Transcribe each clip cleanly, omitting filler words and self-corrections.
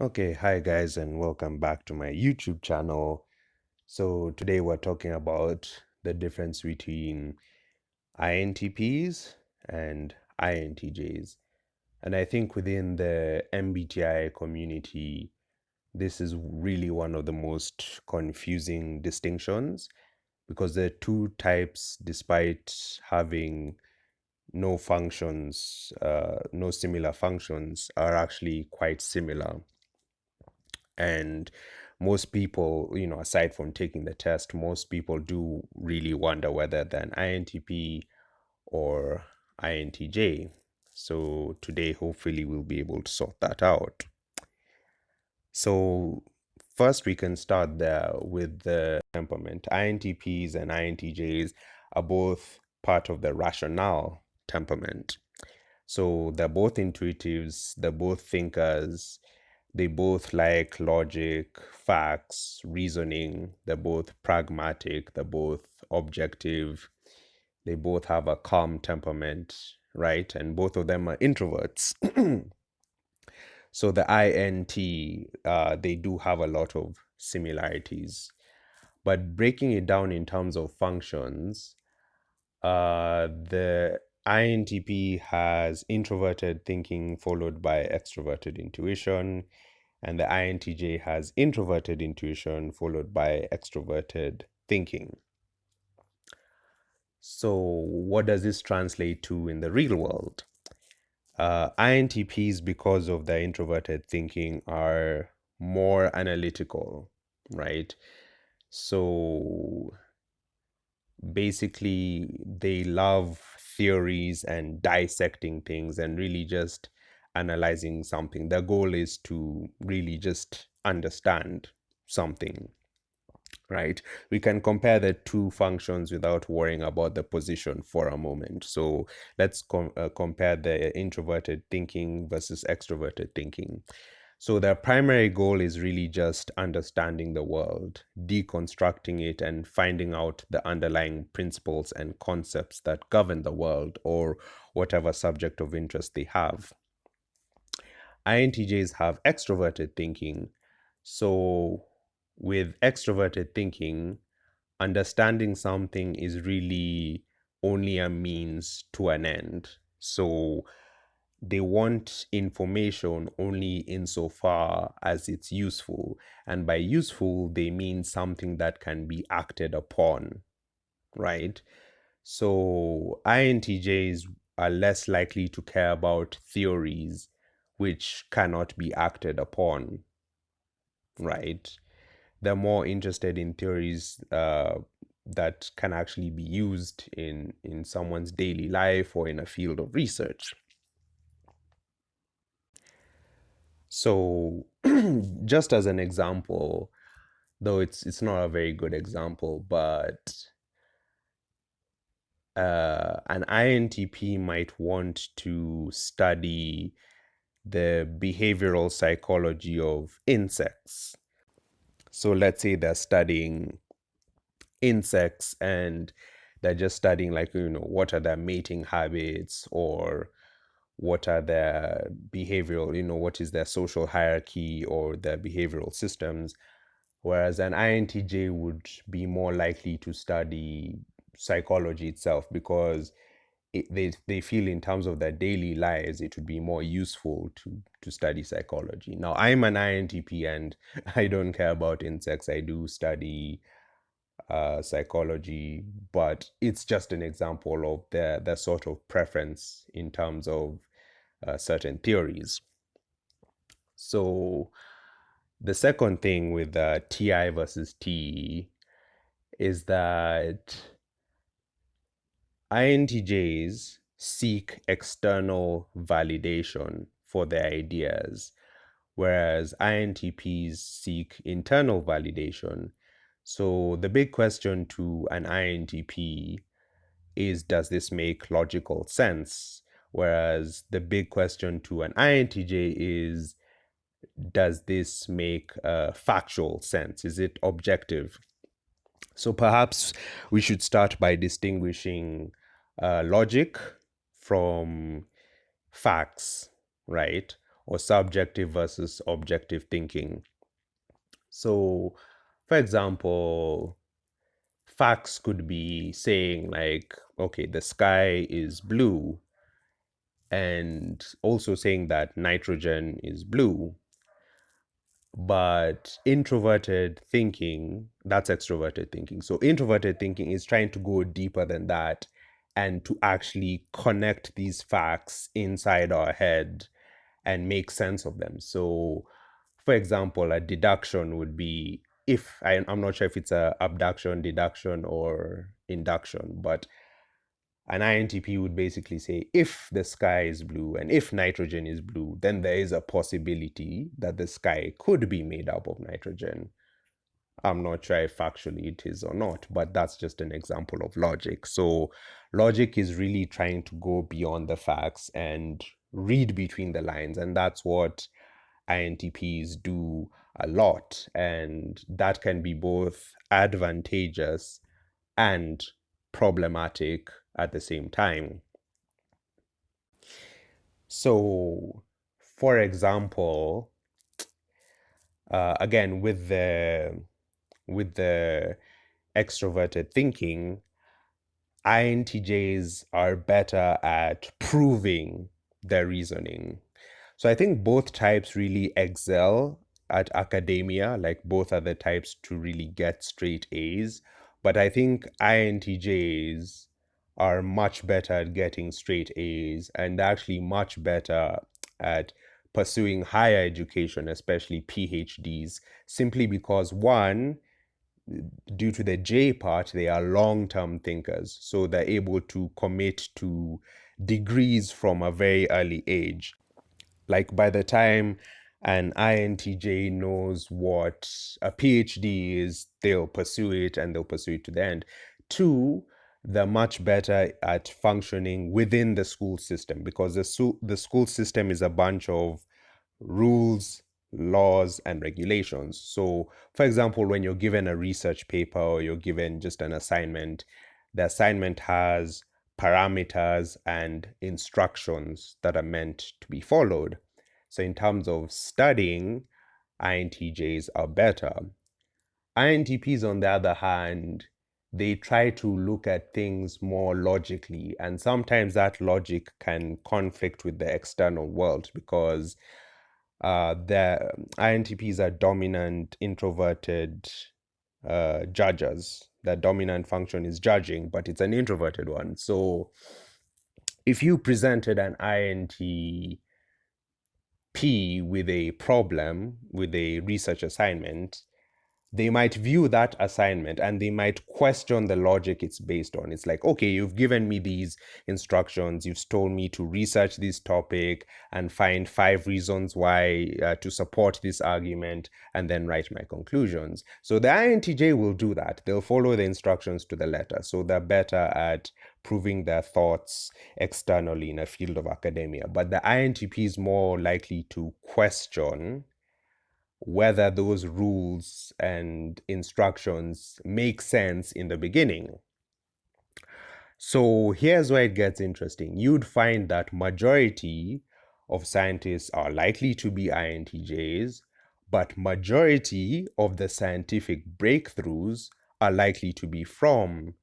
Okay, hi guys, and welcome back to my YouTube channel. So today we're talking about the difference between INTPs and INTJs. And I think within the MBTI community, this is really one of the most confusing distinctions because the two types, despite having no similar functions, are actually quite similar. And most people, aside from taking the test, most people do really wonder whether they're an INTP or INTJ. So today, hopefully, we'll be able to sort that out. So first, we can start there with the temperament. INTPs and INTJs are both part of the rationale temperament. So they're both intuitives, they're both thinkers, they both like logic, facts, reasoning, they're both pragmatic, they're both objective, they both have a calm temperament, right? And both of them are introverts. So the INT, they do have a lot of similarities. But breaking it down in terms of functions, the INTP has introverted thinking followed by extroverted intuition, and the INTJ has introverted intuition followed by extroverted thinking. So, what does this translate to in the real world? INTPs, because of their introverted thinking, are more analytical, right? So, basically they love theories and dissecting things and really just analyzing something. Their goal is to really just understand something, right? We can compare the two functions without worrying about the position for a moment. So let's compare the introverted thinking versus extroverted thinking. So their primary goal is really just understanding the world, deconstructing it, and finding out the underlying principles and concepts that govern the world or whatever subject of interest they have. INTJs have extroverted thinking. So with extroverted thinking, understanding something is really only a means to an end. So they want information only insofar as it's useful. And by useful, they mean something that can be acted upon, right? So INTJs are less likely to care about theories which cannot be acted upon, right? They're more interested in theories that can actually be used in someone's daily life or in a field of research. So, just as an example, though it's not a very good example, but an INTP might want to study the behavioral psychology of insects. So let's say they're studying insects and they're just studying, like, what are their mating habits, or what are their behavioral, what is their social hierarchy or their behavioral systems. Whereas an INTJ would be more likely to study psychology itself because they feel in terms of their daily lives it would be more useful to study psychology. Now, I'm an INTP and I don't care about insects. I do study psychology, but it's just an example of their sort of preference in terms of certain theories. So the second thing with TI versus TE is that INTJs seek external validation for their ideas, whereas INTPs seek internal validation. So the big question to an INTP is, does this make logical sense? Whereas the big question to an INTJ is, does this make factual sense? Is it objective? So perhaps we should start by distinguishing logic from facts, right? or subjective versus objective thinking. So, for example, facts could be saying, like, okay, the sky is blue, and also saying that nitrogen is blue. But introverted thinking, that's extroverted thinking. So introverted thinking is trying to go deeper than that and to actually connect these facts inside our head and make sense of them. So, for example, a deduction would be, if I'm not sure if it's a abduction, deduction, or induction, but an INTP would basically say, if the sky is blue and if nitrogen is blue, then there is a possibility that the sky could be made up of nitrogen. I'm not sure if factually it is or not, but that's just an example of logic. So logic is really trying to go beyond the facts and read between the lines. And that's what INTPs do a lot. And that can be both advantageous and problematic at the same time. So, for example, again with the extroverted thinking, INTJs are better at proving their reasoning. So I think both types really excel at academia, like both are the types to really get straight A's. But I think INTJs are much better at getting straight A's and actually much better at pursuing higher education, especially PhDs, simply because one, due to the J part, they are long-term thinkers. So they're able to commit to degrees from a very early age. Like by the time an INTJ knows what a PhD is, they'll pursue it and they'll pursue it to the end. Two, they're much better at functioning within the school system because the school system is a bunch of rules, laws, and regulations. So, for example, when you're given a research paper or you're given just an assignment, the assignment has parameters and instructions that are meant to be followed. So, in terms of studying, INTJs are better. INTPs, on the other hand, they try to look at things more logically, and sometimes that logic can conflict with the external world because the INTPs are dominant, introverted judges. Their dominant function is judging, but it's an introverted one. So if you presented an INTP with a problem, with a research assignment, they might view that assignment and they might question the logic it's based on. It's like, okay, you've given me these instructions, you've told me to research this topic and find 5 reasons why to support this argument and then write my conclusions. So the INTJ will do that. They'll follow the instructions to the letter. So they're better at proving their thoughts externally in a field of academia. But the INTP is more likely to question whether those rules and instructions make sense in the beginning. So here's where it gets interesting. You'd find that majority of scientists are likely to be INTJs, but majority of the scientific breakthroughs are likely to be from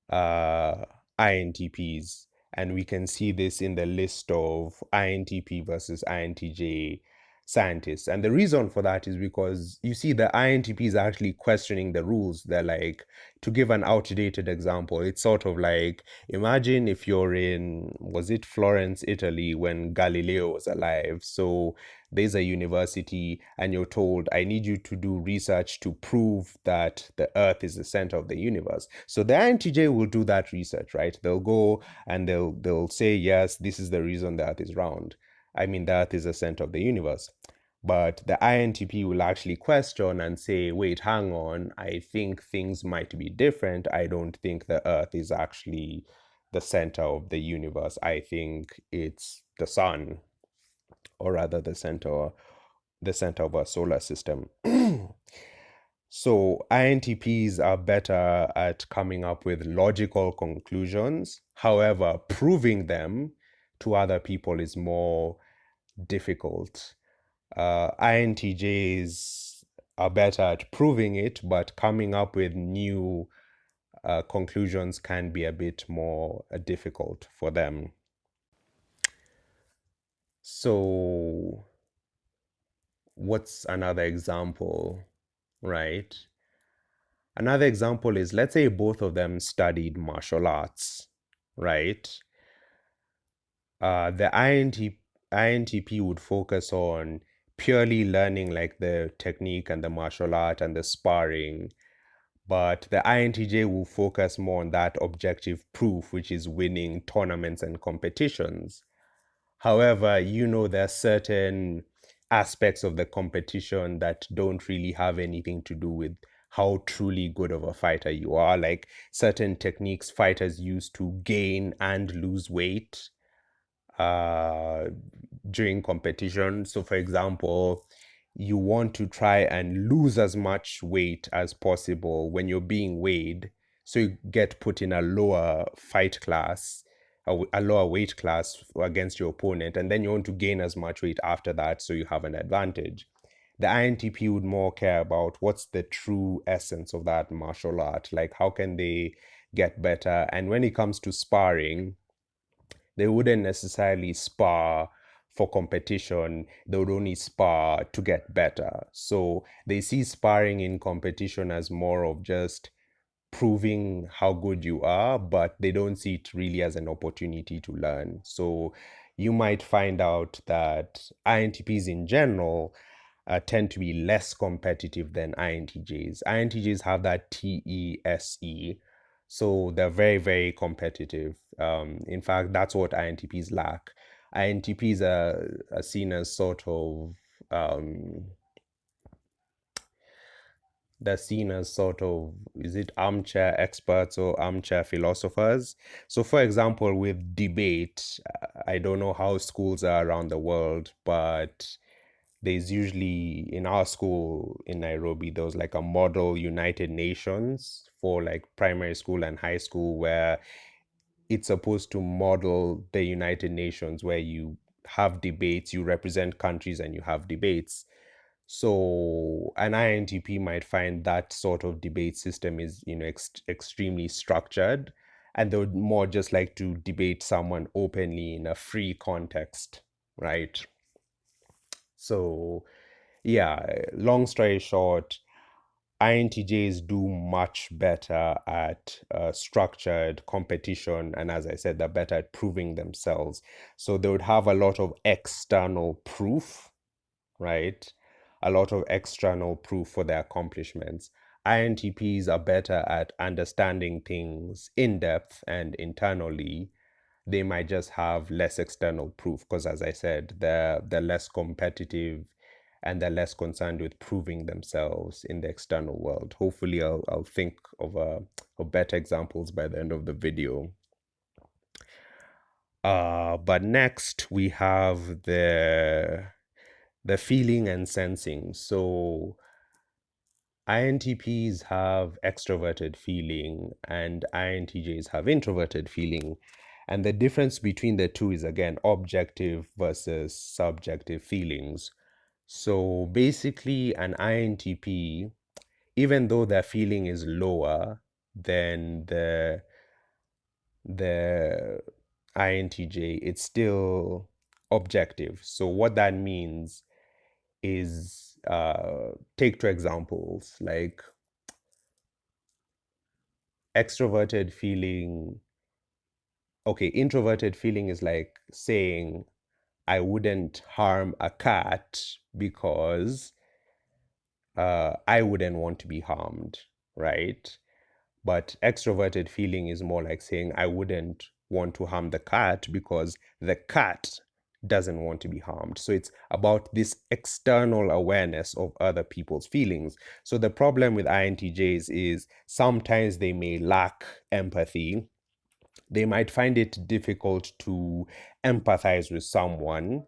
uh, INTPs. And we can see this in the list of INTP versus INTJ scientists. And the reason for that is because you see the INTPs are actually questioning the rules. They're like, to give an outdated example, it's sort of like, imagine if you're in, was it Florence, Italy, when Galileo was alive? So there's a university and you're told, I need you to do research to prove that the earth is the center of the universe. So the INTJ will do that research, right? They'll go and they'll say, yes, this is the reason the earth is round. I mean, the earth is the center of the universe. But the INTP will actually question and say, wait, hang on, I think things might be different. I don't think the earth is actually the center of the universe. I think it's the sun, or rather the center of our solar system. So INTPs are better at coming up with logical conclusions. However, proving them to other people is more difficult. INTJs are better at proving it, but coming up with new conclusions can be a bit more difficult for them. So, what's another example, right? Another example is, let's say both of them studied martial arts, right? The INTP would focus on purely learning like the technique and the martial art and the sparring, but the INTJ will focus more on that objective proof, which is winning tournaments and competitions. However, there are certain aspects of the competition that don't really have anything to do with how truly good of a fighter you are, like certain techniques fighters use to gain and lose weight uh, during competition. So, for example, you want to try and lose as much weight as possible when you're being weighed. So you get put in a lower fight class, a lower weight class against your opponent, and then you want to gain as much weight after that so you have an advantage. The INTP would more care about what's the true essence of that martial art, like how can they get better. And when it comes to sparring, they wouldn't necessarily spar for competition. They would only spar to get better. So they see sparring in competition as more of just proving how good you are, but they don't see it really as an opportunity to learn. So you might find out that INTPs in general tend to be less competitive than INTJs. INTJs have that TESE, so they're very, very competitive. In fact, that's what INTPs lack. INTPs are seen as sort of um, they're seen as sort of, is it armchair experts or armchair philosophers? So, for example, with debate, I don't know how schools are around the world, but there's usually in our school in Nairobi, there was like a model United Nations for like primary school and high school where it's supposed to model the United Nations where you have debates, you represent countries and you have debates. So an INTP might find that sort of debate system is, extremely structured, and they would more just like to debate someone openly in a free context, right? So yeah, long story short, INTJs do much better at structured competition. And as I said, they're better at proving themselves. So they would have a lot of external proof, right? A lot of external proof for their accomplishments. INTPs are better at understanding things in depth and internally. They might just have less external proof because, as I said, they're less competitive and they're less concerned with proving themselves in the external world. Hopefully, I'll think of better examples by the end of the video. But next we have the feeling and sensing. So INTPs have extroverted feeling and INTJs have introverted feeling. And the difference between the two is again objective versus subjective feelings. So basically, an INTP, even though their feeling is lower than the INTJ, it's still objective. So what that means is take two examples like extroverted feeling. Okay, introverted feeling is like saying I wouldn't harm a cat because I wouldn't want to be harmed, right? But extroverted feeling is more like saying I wouldn't want to harm the cat because the cat doesn't want to be harmed. So it's about this external awareness of other people's feelings. So the problem with INTJs is sometimes they may lack empathy. They might find it difficult to empathize with someone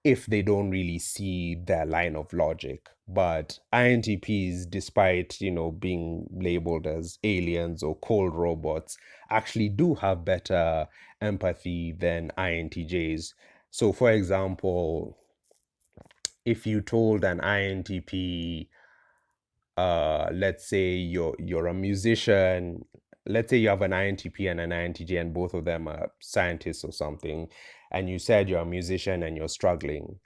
if they don't really see their line of logic. But INTPs, despite, being labeled as aliens or cold robots, actually do have better empathy than INTJs. So, for example, if you told an INTP, let's say you're a musician, let's say you have an INTP and an INTJ and both of them are scientists or something, and you said you're a musician and you're struggling,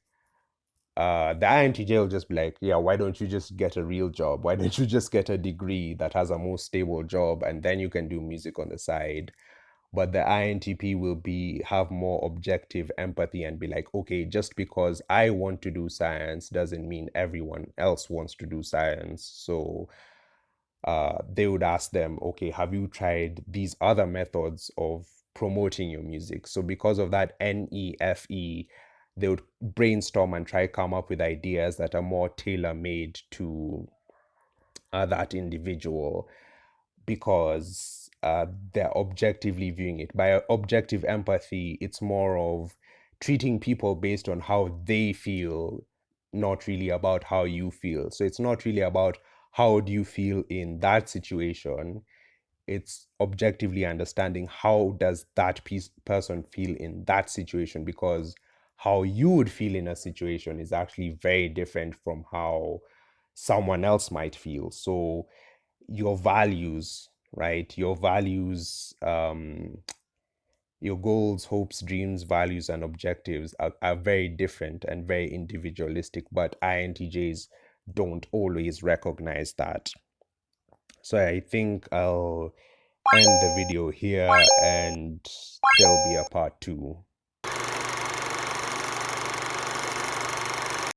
the INTJ will just be like, yeah, why don't you just get a real job? Why don't you just get a degree that has a more stable job and then you can do music on the side? But the INTP will be have more objective empathy and be like, okay, just because I want to do science doesn't mean everyone else wants to do science. So they would ask them, okay, have you tried these other methods of promoting your music? So because of that NEFE, they would brainstorm and try come up with ideas that are more tailor-made to that individual, because they're objectively viewing it. By objective empathy, it's more of treating people based on how they feel, not really about how you feel. So it's not really about how do you feel in that situation. It's objectively understanding how does that person feel in that situation, because how you would feel in a situation is actually very different from how someone else might feel. So your values, right? Your values, your goals, hopes, dreams, values, and objectives are very different and very individualistic, but INTJs don't always recognize that. So I think I'll end the video here and there'll be a part two.